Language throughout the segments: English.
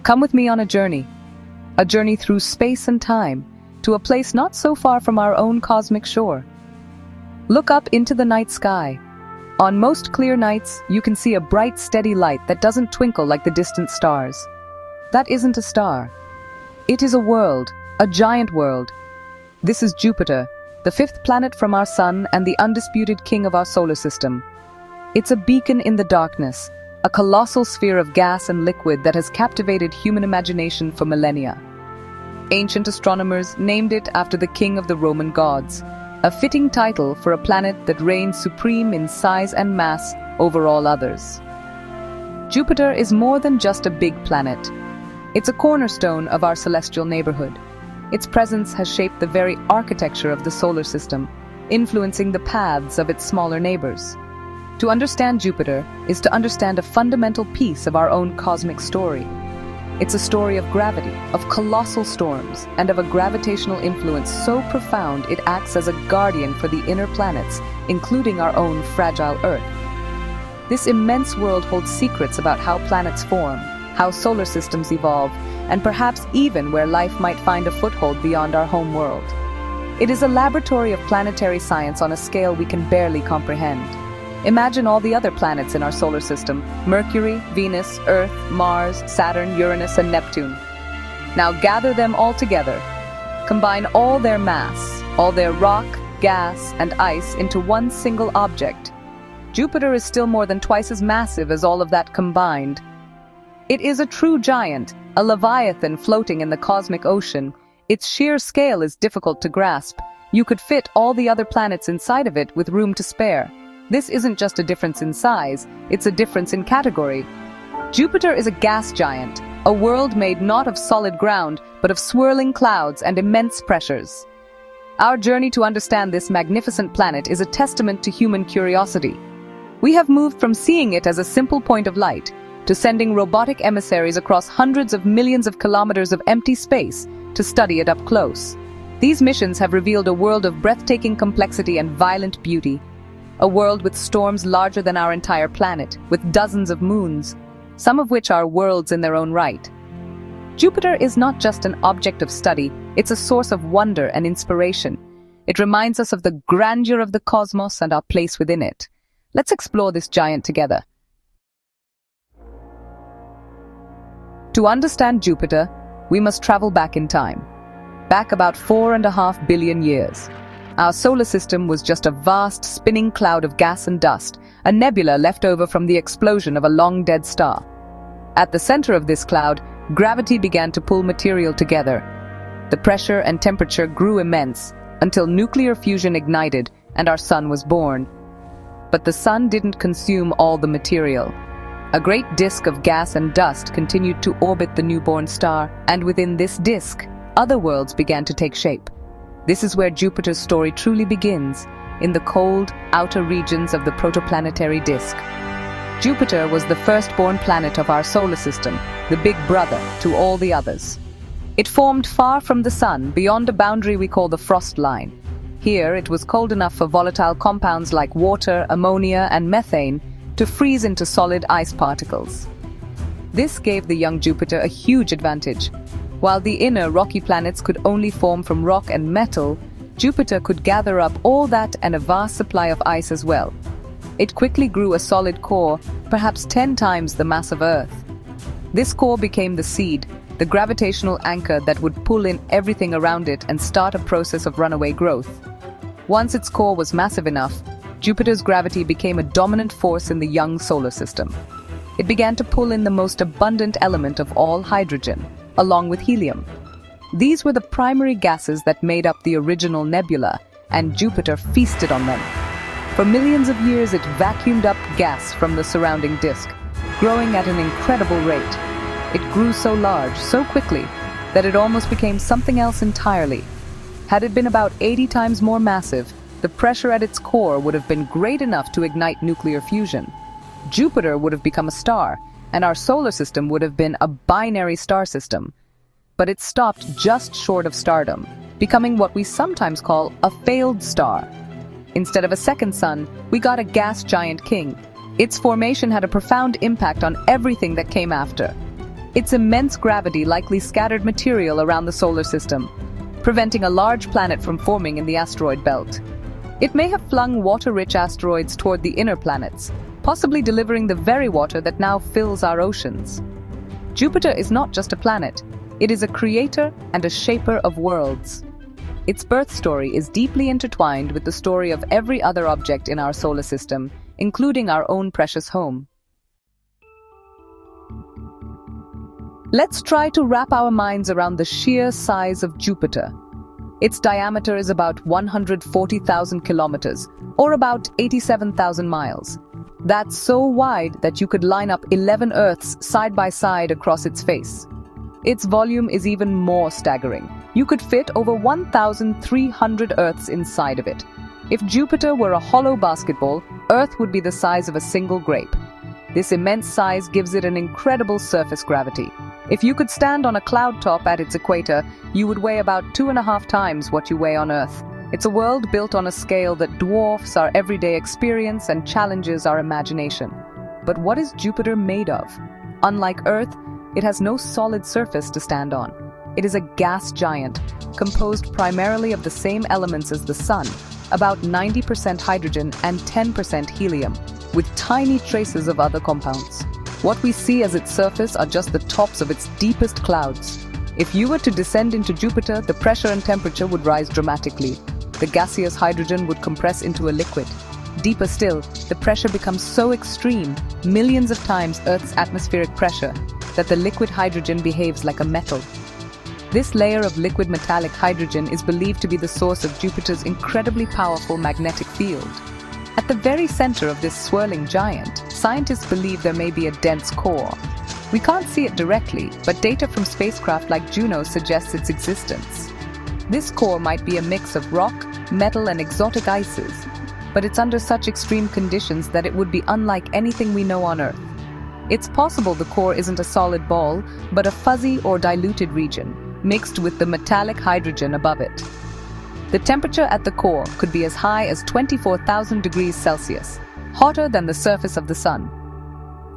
Come with me on a journey through space and time, to a place not so far from our own cosmic shore. Look up into the night sky. On most clear nights, you can see a bright, steady light that doesn't twinkle like the distant stars. That isn't a star. It is a world, a giant world. This is Jupiter, the fifth planet from our sun and the undisputed king of our solar system. It's a beacon in the darkness, a colossal sphere of gas and liquid that has captivated human imagination for millennia. Ancient astronomers named it after the king of the Roman gods, a fitting title for a planet that reigns supreme in size and mass over all others. Jupiter is more than just a big planet. It's a cornerstone of our celestial neighborhood. Its presence has shaped the very architecture of the solar system, influencing the paths of its smaller neighbors. To understand Jupiter is to understand a fundamental piece of our own cosmic story. It's a story of gravity, of colossal storms, and of a gravitational influence so profound it acts as a guardian for the inner planets, including our own fragile Earth. This immense world holds secrets about how planets form, how solar systems evolve, and perhaps even where life might find a foothold beyond our home world. It is a laboratory of planetary science on a scale we can barely comprehend. Imagine all the other planets in our solar system: Mercury, Venus, Earth, Mars, Saturn, Uranus, and Neptune. Now gather them all together. Combine all their mass, all their rock, gas, and ice into one single object. Jupiter is still more than twice as massive as all of that combined. It is a true giant, a leviathan floating in the cosmic ocean. Its sheer scale is difficult to grasp. You could fit all the other planets inside of it with room to spare. This isn't just a difference in size, it's a difference in category. Jupiter is a gas giant, a world made not of solid ground, but of swirling clouds and immense pressures. Our journey to understand this magnificent planet is a testament to human curiosity. We have moved from seeing it as a simple point of light to sending robotic emissaries across hundreds of millions of kilometers of empty space to study it up close. These missions have revealed a world of breathtaking complexity and violent beauty. A world with storms larger than our entire planet, with dozens of moons, some of which are worlds in their own right. Jupiter is not just an object of study, it's a source of wonder and inspiration. It reminds us of the grandeur of the cosmos and our place within it. Let's explore this giant together. To understand Jupiter, we must travel back in time. Back about 4.5 billion years. Our solar system was just a vast, spinning cloud of gas and dust, a nebula left over from the explosion of a long-dead star. At the center of this cloud, gravity began to pull material together. The pressure and temperature grew immense, until nuclear fusion ignited and our sun was born. But the sun didn't consume all the material. A great disk of gas and dust continued to orbit the newborn star, and within this disk, other worlds began to take shape. This is where Jupiter's story truly begins, in the cold, outer regions of the protoplanetary disk. Jupiter was the firstborn planet of our solar system, the big brother to all the others. It formed far from the sun, beyond a boundary we call the frost line. Here, it was cold enough for volatile compounds like water, ammonia, and methane to freeze into solid ice particles. This gave the young Jupiter a huge advantage. While the inner rocky planets could only form from rock and metal, Jupiter could gather up all that and a vast supply of ice as well. It quickly grew a solid core, perhaps 10 times the mass of Earth. This core became the seed, the gravitational anchor that would pull in everything around it and start a process of runaway growth. Once its core was massive enough, Jupiter's gravity became a dominant force in the young solar system. It began to pull in the most abundant element of all, hydrogen, along with helium. These were the primary gases that made up the original nebula, and Jupiter feasted on them. For millions of years, it vacuumed up gas from the surrounding disk, growing at an incredible rate. It grew so large, so quickly, that it almost became something else entirely. Had it been about 80 times more massive, the pressure at its core would have been great enough to ignite nuclear fusion. Jupiter would have become a star, and our solar system would have been a binary star system. But it stopped just short of stardom, becoming what we sometimes call a failed star. Instead of a second sun, we got a gas giant king. Its formation had a profound impact on everything that came after. Its immense gravity likely scattered material around the solar system, preventing a large planet from forming in the asteroid belt. It may have flung water-rich asteroids toward the inner planets, possibly delivering the very water that now fills our oceans. Jupiter is not just a planet, it is a creator and a shaper of worlds. Its birth story is deeply intertwined with the story of every other object in our solar system, including our own precious home. Let's try to wrap our minds around the sheer size of Jupiter. Its diameter is about 140,000 kilometers, or about 87,000 miles. That's so wide that you could line up 11 Earths side by side across its face. Its volume is even more staggering. You could fit over 1,300 Earths inside of it. If Jupiter were a hollow basketball, Earth would be the size of a single grape. This immense size gives it an incredible surface gravity. If you could stand on a cloud top at its equator, you would weigh about 2.5 times what you weigh on Earth. It's a world built on a scale that dwarfs our everyday experience and challenges our imagination. But what is Jupiter made of? Unlike Earth, it has no solid surface to stand on. It is a gas giant, composed primarily of the same elements as the Sun, about 90% hydrogen and 10% helium, with tiny traces of other compounds. What we see as its surface are just the tops of its deepest clouds. If you were to descend into Jupiter, the pressure and temperature would rise dramatically. The gaseous hydrogen would compress into a liquid. Deeper still, the pressure becomes so extreme, millions of times Earth's atmospheric pressure, that the liquid hydrogen behaves like a metal. This layer of liquid metallic hydrogen is believed to be the source of Jupiter's incredibly powerful magnetic field. At the very center of this swirling giant, scientists believe there may be a dense core. We can't see it directly, but data from spacecraft like Juno suggests its existence. This core might be a mix of rock, metal, and exotic ices, but it's under such extreme conditions that it would be unlike anything we know on Earth. It's possible the core isn't a solid ball, but a fuzzy or diluted region, mixed with the metallic hydrogen above it. The temperature at the core could be as high as 24,000 degrees Celsius, hotter than the surface of the Sun.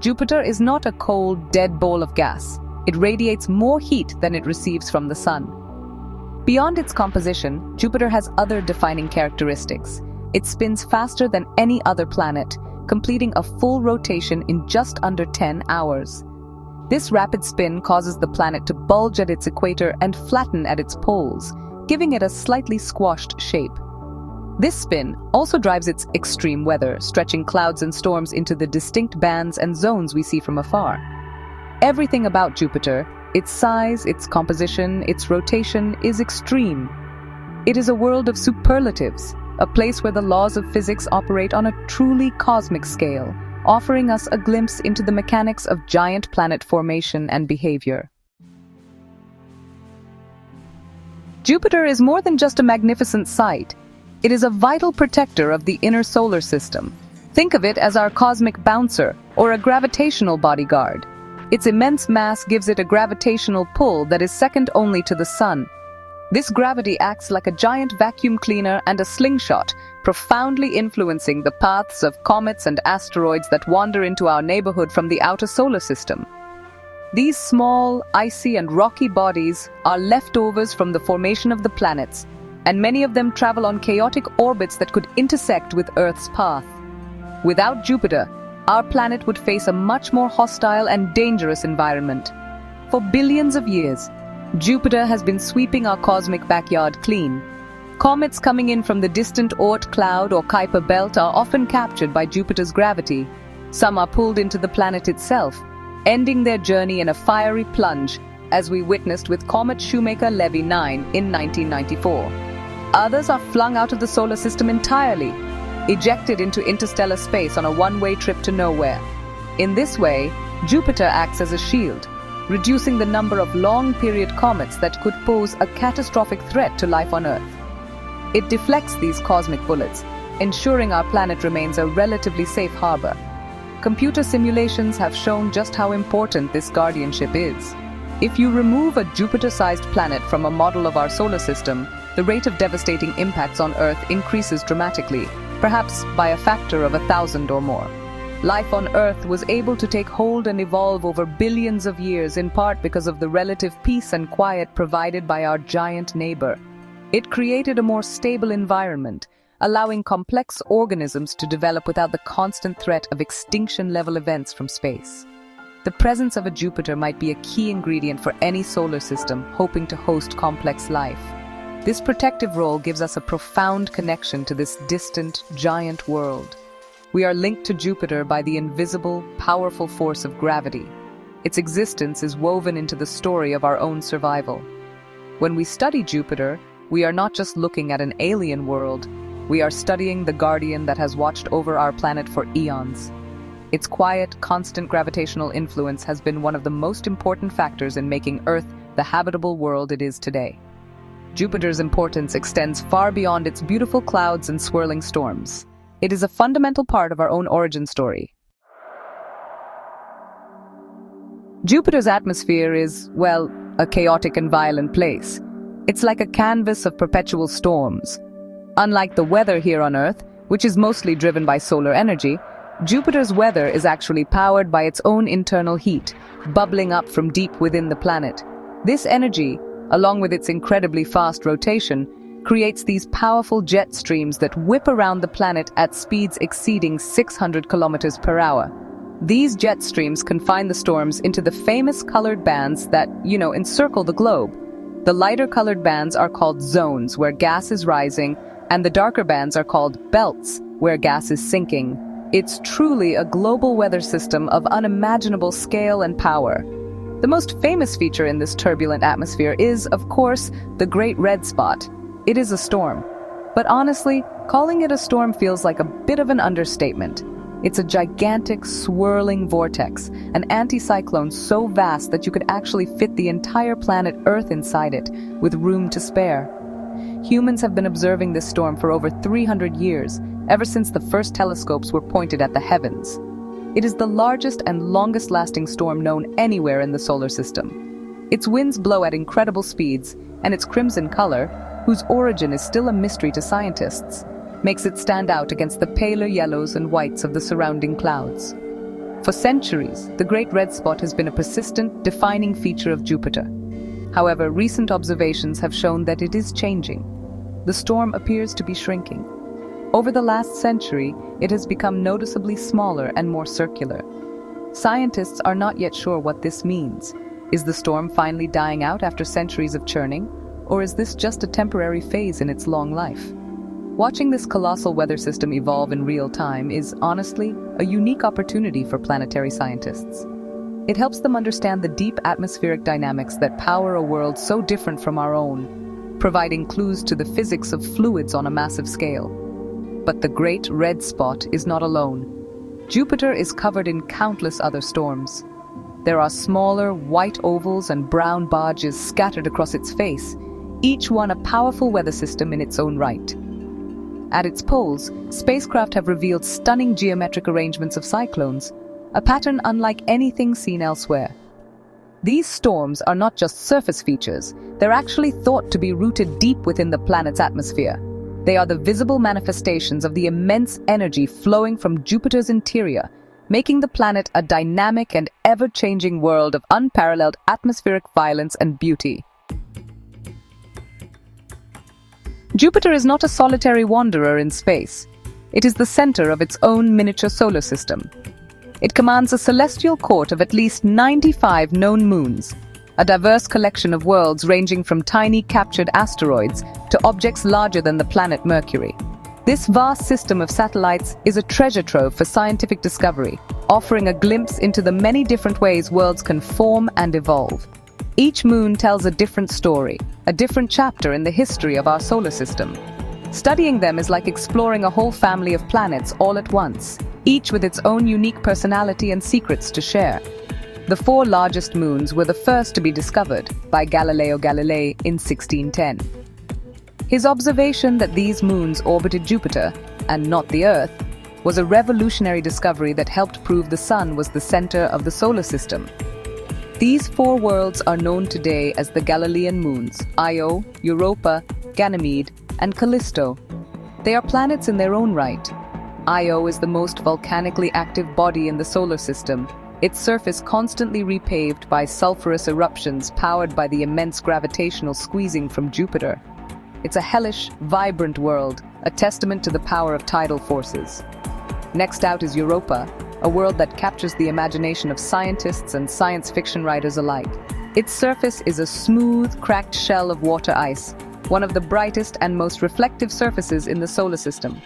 Jupiter is not a cold, dead ball of gas. It radiates more heat than it receives from the Sun. Beyond its composition, Jupiter has other defining characteristics. It spins faster than any other planet, completing a full rotation in just under 10 hours. This rapid spin causes the planet to bulge at its equator and flatten at its poles, giving it a slightly squashed shape. This spin also drives its extreme weather, stretching clouds and storms into the distinct bands and zones we see from afar. Everything about Jupiter, its size, its composition, its rotation, is extreme. It is a world of superlatives, a place where the laws of physics operate on a truly cosmic scale, offering us a glimpse into the mechanics of giant planet formation and behavior. Jupiter is more than just a magnificent sight. It is a vital protector of the inner solar system. Think of it as our cosmic bouncer or a gravitational bodyguard. Its immense mass gives it a gravitational pull that is second only to the Sun. This gravity acts like a giant vacuum cleaner and a slingshot, profoundly influencing the paths of comets and asteroids that wander into our neighborhood from the outer solar system. These small, icy and rocky bodies are leftovers from the formation of the planets, and many of them travel on chaotic orbits that could intersect with Earth's path. Without Jupiter, our planet would face a much more hostile and dangerous environment. For billions of years, Jupiter has been sweeping our cosmic backyard clean. Comets coming in from the distant Oort cloud or Kuiper belt are often captured by Jupiter's gravity. Some are pulled into the planet itself, ending their journey in a fiery plunge, as we witnessed with Comet Shoemaker-Levy 9 in 1994. Others are flung out of the solar system entirely, ejected into interstellar space on a one-way trip to nowhere. In this way, Jupiter acts as a shield, reducing the number of long-period comets that could pose a catastrophic threat to life on Earth. It deflects these cosmic bullets, ensuring our planet remains a relatively safe harbor. Computer simulations have shown just how important this guardianship is. If you remove a Jupiter-sized planet from a model of our solar system, the rate of devastating impacts on Earth increases dramatically, perhaps by a factor of 1,000 or more. Life on Earth was able to take hold and evolve over billions of years, in part because of the relative peace and quiet provided by our giant neighbor. It created a more stable environment, allowing complex organisms to develop without the constant threat of extinction-level events from space. The presence of a Jupiter might be a key ingredient for any solar system hoping to host complex life. This protective role gives us a profound connection to this distant, giant world. We are linked to Jupiter by the invisible, powerful force of gravity. Its existence is woven into the story of our own survival. When we study Jupiter, we are not just looking at an alien world, we are studying the guardian that has watched over our planet for eons. Its quiet, constant gravitational influence has been one of the most important factors in making Earth the habitable world it is today. Jupiter's importance extends far beyond its beautiful clouds and swirling storms. It is a fundamental part of our own origin story. Jupiter's atmosphere is, well, a chaotic and violent place. It's like a canvas of perpetual storms. Unlike the weather here on Earth, which is mostly driven by solar energy, Jupiter's weather is actually powered by its own internal heat, bubbling up from deep within the planet. This energy, along with its incredibly fast rotation, creates these powerful jet streams that whip around the planet at speeds exceeding 600 kilometers per hour. These jet streams confine the storms into the famous colored bands that, encircle the globe. The lighter colored bands are called zones, where gas is rising, and the darker bands are called belts, where gas is sinking. It's truly a global weather system of unimaginable scale and power. The most famous feature in this turbulent atmosphere is, of course, the Great Red Spot. It is a storm. But honestly, calling it a storm feels like a bit of an understatement. It's a gigantic, swirling vortex, an anticyclone so vast that you could actually fit the entire planet Earth inside it, with room to spare. Humans have been observing this storm for over 300 years, ever since the first telescopes were pointed at the heavens. It is the largest and longest-lasting storm known anywhere in the solar system. Its winds blow at incredible speeds, and its crimson color, whose origin is still a mystery to scientists, makes it stand out against the paler yellows and whites of the surrounding clouds. For centuries, the Great Red Spot has been a persistent, defining feature of Jupiter. However, recent observations have shown that it is changing. The storm appears to be shrinking. Over the last century, it has become noticeably smaller and more circular. Scientists are not yet sure what this means. Is the storm finally dying out after centuries of churning, or is this just a temporary phase in its long life? Watching this colossal weather system evolve in real time is, honestly, a unique opportunity for planetary scientists. It helps them understand the deep atmospheric dynamics that power a world so different from our own, providing clues to the physics of fluids on a massive scale. But the Great Red Spot is not alone. Jupiter is covered in countless other storms. There are smaller, white ovals and brown barges scattered across its face, each one a powerful weather system in its own right. At its poles, spacecraft have revealed stunning geometric arrangements of cyclones, a pattern unlike anything seen elsewhere. These storms are not just surface features, they're actually thought to be rooted deep within the planet's atmosphere. They are the visible manifestations of the immense energy flowing from Jupiter's interior, making the planet a dynamic and ever-changing world of unparalleled atmospheric violence and beauty. Jupiter is not a solitary wanderer in space. It is the center of its own miniature solar system. It commands a celestial court of at least 95 known moons, a diverse collection of worlds ranging from tiny captured asteroids to objects larger than the planet Mercury. This vast system of satellites is a treasure trove for scientific discovery, offering a glimpse into the many different ways worlds can form and evolve. Each moon tells a different story, a different chapter in the history of our solar system. Studying them is like exploring a whole family of planets all at once, each with its own unique personality and secrets to share. The 4 largest moons were the first to be discovered by Galileo Galilei in 1610. His observation that these moons orbited Jupiter, and not the Earth, was a revolutionary discovery that helped prove the Sun was the center of the solar system. These 4 worlds are known today as the Galilean moons, Io, Europa, Ganymede, and Callisto. They are planets in their own right. Io is the most volcanically active body in the solar system, its surface constantly repaved by sulfurous eruptions powered by the immense gravitational squeezing from Jupiter. It's a hellish, vibrant world, a testament to the power of tidal forces. Next out is Europa, a world that captures the imagination of scientists and science fiction writers alike. Its surface is a smooth, cracked shell of water ice, one of the brightest and most reflective surfaces in the solar system.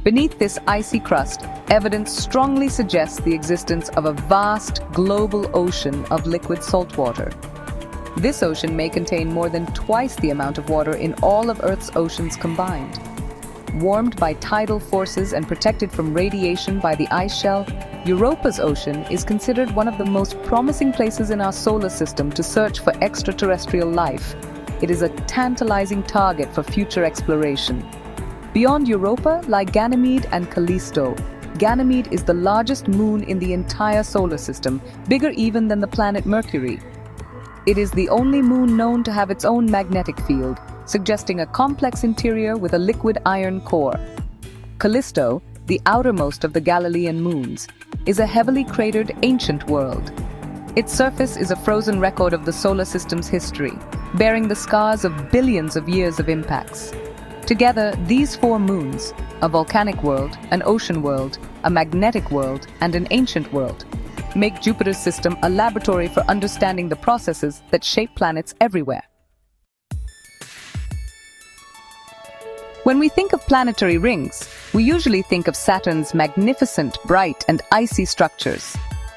Beneath this icy crust, evidence strongly suggests the existence of a vast, global ocean of liquid saltwater. This ocean may contain more than twice the amount of water in all of Earth's oceans combined. Warmed by tidal forces and protected from radiation by the ice shell, Europa's ocean is considered one of the most promising places in our solar system to search for extraterrestrial life. It is a tantalizing target for future exploration. Beyond Europa lie Ganymede and Callisto. Ganymede is the largest moon in the entire solar system, bigger even than the planet Mercury. It is the only moon known to have its own magnetic field, suggesting a complex interior with a liquid iron core. Callisto, the outermost of the Galilean moons, is a heavily cratered ancient world. Its surface is a frozen record of the solar system's history, bearing the scars of billions of years of impacts. Together, these four moons, a volcanic world, an ocean world, a magnetic world, and an ancient world, make Jupiter's system a laboratory for understanding the processes that shape planets everywhere. When we think of planetary rings, we usually think of Saturn's magnificent, bright, and icy structures.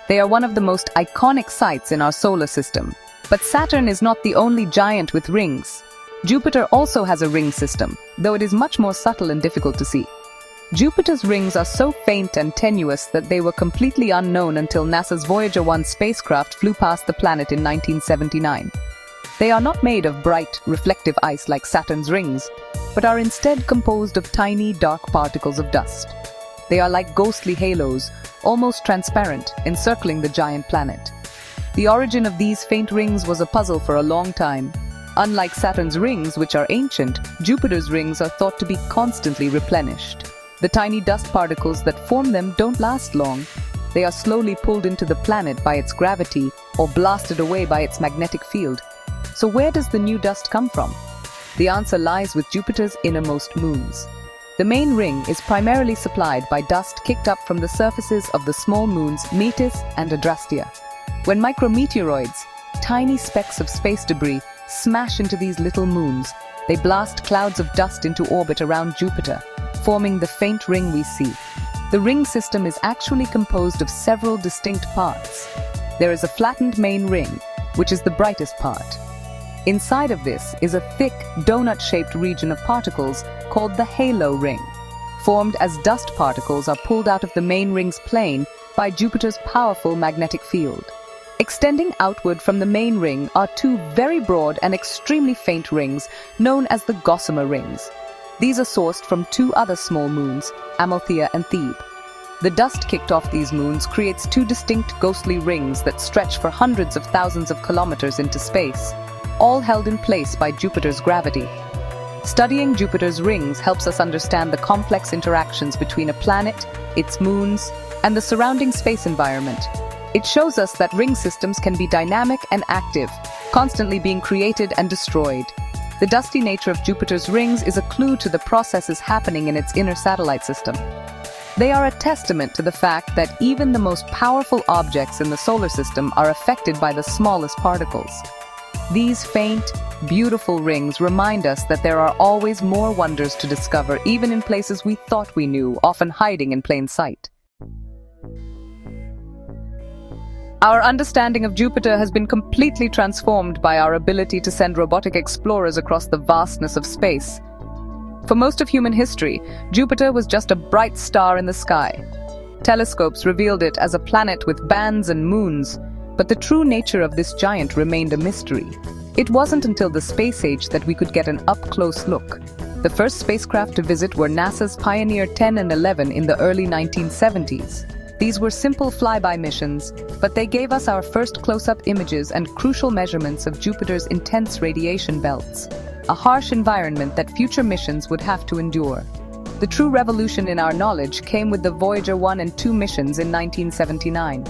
They are one of the most iconic sights in our solar system. But Saturn is not the only giant with rings. Jupiter also has a ring system, though it is much more subtle and difficult to see. Jupiter's rings are so faint and tenuous that they were completely unknown until NASA's Voyager 1 spacecraft flew past the planet in 1979. They are not made of bright, reflective ice like Saturn's rings, but are instead composed of tiny, dark particles of dust. They are like ghostly halos, almost transparent, encircling the giant planet. The origin of these faint rings was a puzzle for a long time. Unlike Saturn's rings, which are ancient, Jupiter's rings are thought to be constantly replenished. The tiny dust particles that form them don't last long. They are slowly pulled into the planet by its gravity or blasted away by its magnetic field. So where does the new dust come from? The answer lies with Jupiter's innermost moons. The main ring is primarily supplied by dust kicked up from the surfaces of the small moons Metis and Adrastea. When micrometeoroids, tiny specks of space debris, smash into these little moons, they blast clouds of dust into orbit around Jupiter, forming the faint ring we see. The ring system is actually composed of several distinct parts. There is a flattened main ring, which is the brightest part. Inside of this is a thick, donut-shaped region of particles called the halo ring, formed as dust particles are pulled out of the main ring's plane by Jupiter's powerful magnetic field. Extending outward from the main ring are two very broad and extremely faint rings known as the Gossamer rings. These are sourced from two other small moons, Amalthea and Thebe. The dust kicked off these moons creates two distinct ghostly rings that stretch for hundreds of thousands of kilometers into space, all held in place by Jupiter's gravity. Studying Jupiter's rings helps us understand the complex interactions between a planet, its moons, and the surrounding space environment. It shows us that ring systems can be dynamic and active, constantly being created and destroyed. The dusty nature of Jupiter's rings is a clue to the processes happening in its inner satellite system. They are a testament to the fact that even the most powerful objects in the solar system are affected by the smallest particles. These faint, beautiful rings remind us that there are always more wonders to discover, even in places we thought we knew, often hiding in plain sight. Our understanding of Jupiter has been completely transformed by our ability to send robotic explorers across the vastness of space. For most of human history, Jupiter was just a bright star in the sky. Telescopes revealed it as a planet with bands and moons, but the true nature of this giant remained a mystery. It wasn't until the space age that we could get an up-close look. The first spacecraft to visit were NASA's Pioneer 10 and 11 in the early 1970s. These were simple flyby missions, but they gave us our first close-up images and crucial measurements of Jupiter's intense radiation belts, a harsh environment that future missions would have to endure. The true revolution in our knowledge came with the Voyager 1 and 2 missions in 1979.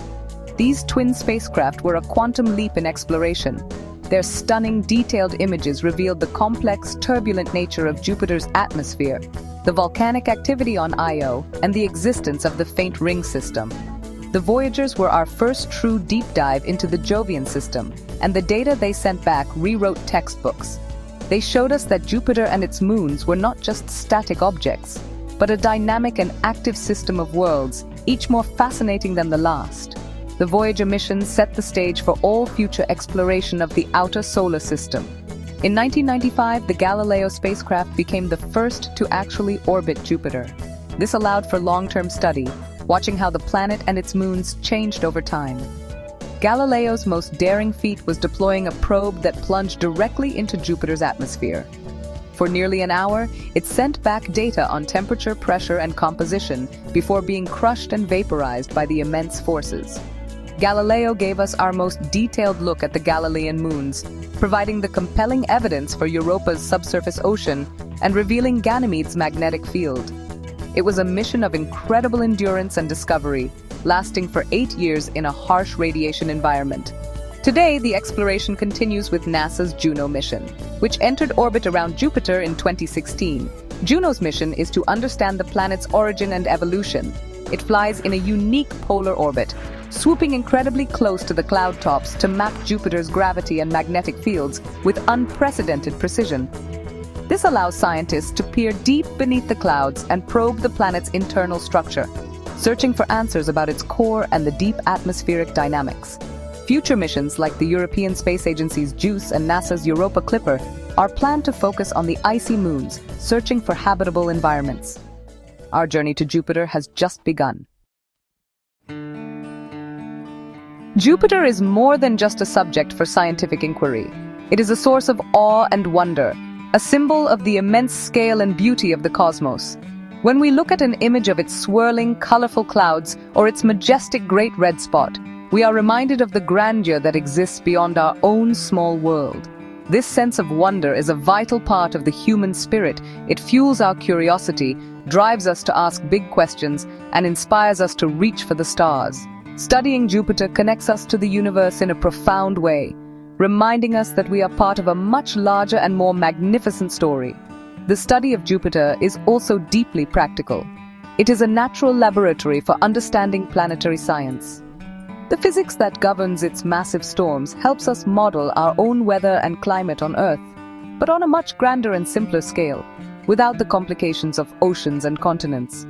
These twin spacecraft were a quantum leap in exploration. Their stunning, detailed images revealed the complex, turbulent nature of Jupiter's atmosphere, the volcanic activity on Io, and the existence of the faint ring system. The Voyagers were our first true deep dive into the Jovian system, and the data they sent back rewrote textbooks. They showed us that Jupiter and its moons were not just static objects, but a dynamic and active system of worlds, each more fascinating than the last. The Voyager missions set the stage for all future exploration of the outer solar system. In 1995, the Galileo spacecraft became the first to actually orbit Jupiter. This allowed for long-term study, watching how the planet and its moons changed over time. Galileo's most daring feat was deploying a probe that plunged directly into Jupiter's atmosphere. For nearly an hour, it sent back data on temperature, pressure, and composition before being crushed and vaporized by the immense forces. Galileo gave us our most detailed look at the Galilean moons, providing the compelling evidence for Europa's subsurface ocean and revealing Ganymede's magnetic field. It was a mission of incredible endurance and discovery, lasting for 8 years in a harsh radiation environment. Today, the exploration continues with NASA's Juno mission, which entered orbit around Jupiter in 2016. Juno's mission is to understand the planet's origin and evolution. It flies in a unique polar orbit, swooping incredibly close to the cloud tops to map Jupiter's gravity and magnetic fields with unprecedented precision. This allows scientists to peer deep beneath the clouds and probe the planet's internal structure, searching for answers about its core and the deep atmospheric dynamics. Future missions like the European Space Agency's JUICE and NASA's Europa Clipper are planned to focus on the icy moons, searching for habitable environments. Our journey to Jupiter has just begun. Jupiter is more than just a subject for scientific inquiry. It is a source of awe and wonder, a symbol of the immense scale and beauty of the cosmos. When we look at an image of its swirling, colorful clouds or its majestic great red spot, we are reminded of the grandeur that exists beyond our own small world. This sense of wonder is a vital part of the human spirit. It fuels our curiosity, drives us to ask big questions, and inspires us to reach for the stars. Studying Jupiter connects us to the universe in a profound way, reminding us that we are part of a much larger and more magnificent story. The study of Jupiter is also deeply practical. It is a natural laboratory for understanding planetary science. The physics that governs its massive storms helps us model our own weather and climate on Earth, but on a much grander and simpler scale, without the complications of oceans and continents.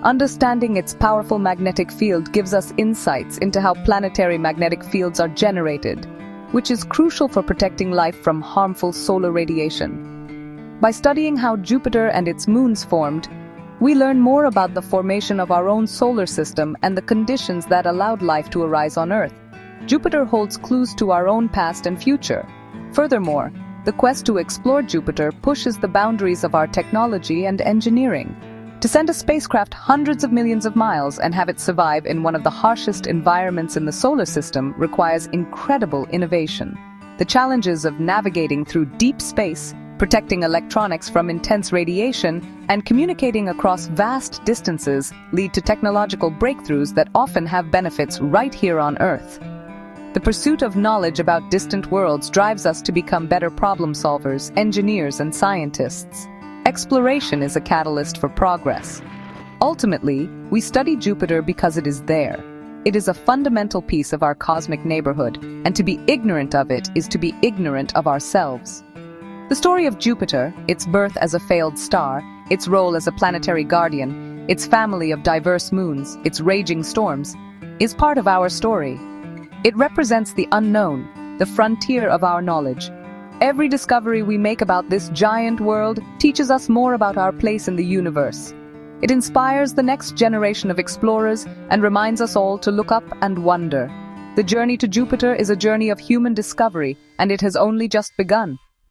Understanding its powerful magnetic field gives us insights into how planetary magnetic fields are generated, which is crucial for protecting life from harmful solar radiation. By studying how Jupiter and its moons formed, we learn more about the formation of our own solar system and the conditions that allowed life to arise on Earth. Jupiter holds clues to our own past and future. Furthermore, the quest to explore Jupiter pushes the boundaries of our technology and engineering. To send a spacecraft hundreds of millions of miles and have it survive in one of the harshest environments in the solar system requires incredible innovation. The challenges of navigating through deep space, protecting electronics from intense radiation, and communicating across vast distances lead to technological breakthroughs that often have benefits right here on Earth. The pursuit of knowledge about distant worlds drives us to become better problem solvers, engineers, and scientists. Exploration is a catalyst for progress. Ultimately, we study Jupiter because it is there. It is a fundamental piece of our cosmic neighborhood, and to be ignorant of it is to be ignorant of ourselves. The story of Jupiter, its birth as a failed star, its role as a planetary guardian, its family of diverse moons, its raging storms, is part of our story. It represents the unknown, the frontier of our knowledge. Every discovery we make about this giant world teaches us more about our place in the universe. It inspires the next generation of explorers and reminds us all to look up and wonder. The journey to Jupiter is a journey of human discovery, and it has only just begun.